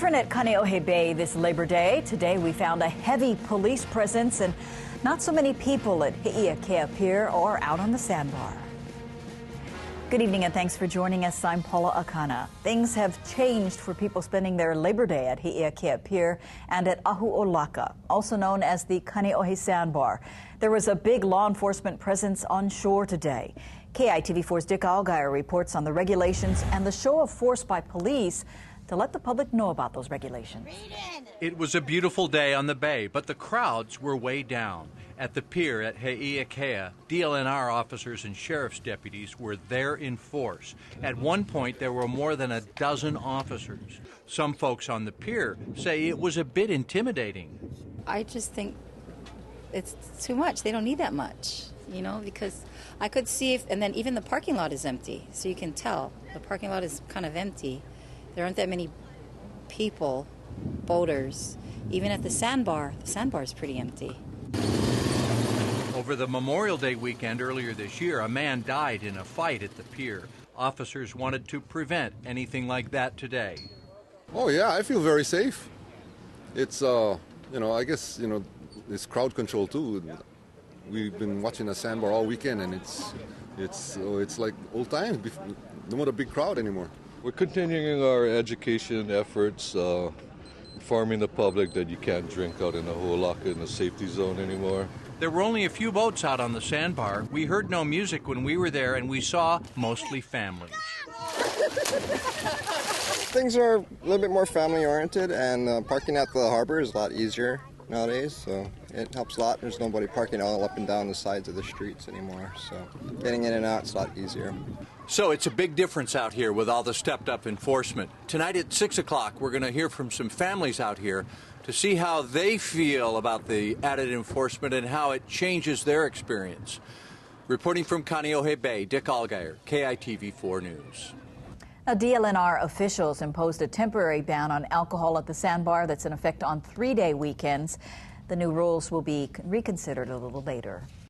Different at Kaneohe Bay this Labor Day. Today we found a heavy police presence and not so many people at HEEIA PIER or out on the Sandbar. Good evening and thanks for joining us. I'm PAULA AKANA. Things have changed for people spending their Labor Day at HEEIA PIER and at Ahu'olaka, also known as the Kaneohe Sandbar. There was a big law enforcement presence on shore today. KITV4's Dick Allgaier reports on the regulations and the show of force by police to let the public know about those regulations. It was a beautiful day on the bay, but the crowds were way down. At the pier at HEEIA, DLNR officers and sheriff's deputies were there in force. At one point, there were more than a dozen officers. Some folks on the pier say it was a bit intimidating. I just think it's too much. They don't need that much, because I could see and then even the parking lot is empty, so you can tell the parking lot is kind of empty. There aren't that many people, boaters. Even at the sandbar is pretty empty. Over the Memorial Day weekend earlier this year, a man died in a fight at the pier. Officers wanted to prevent anything like that today. Oh yeah, I feel very safe. It's, I guess, it's crowd control too. We've been watching the sandbar all weekend, and it's like old times. No more a big crowd anymore. We're continuing our education efforts, informing the public that you can't drink out in the Ahu'olaka in the safety zone anymore. There were only a few boats out on the sandbar. We heard no music when we were there, and we saw mostly families. Things are a little bit more family-oriented, and parking at the harbor is a lot easier nowadays, so it helps a lot. There's nobody parking all up and down the sides of the streets anymore, so getting in and out is a lot easier. So it's a big difference out here with all the stepped-up enforcement. Tonight at 6 o'clock, we're going to hear from some families out here to see how they feel about the added enforcement and how it changes their experience. Reporting from Kaneohe Bay, Dick Allgaier, KITV4 News. Now, DLNR officials imposed a temporary ban on alcohol at the sandbar that's in effect on 3-day weekends. The new rules will be reconsidered a little later.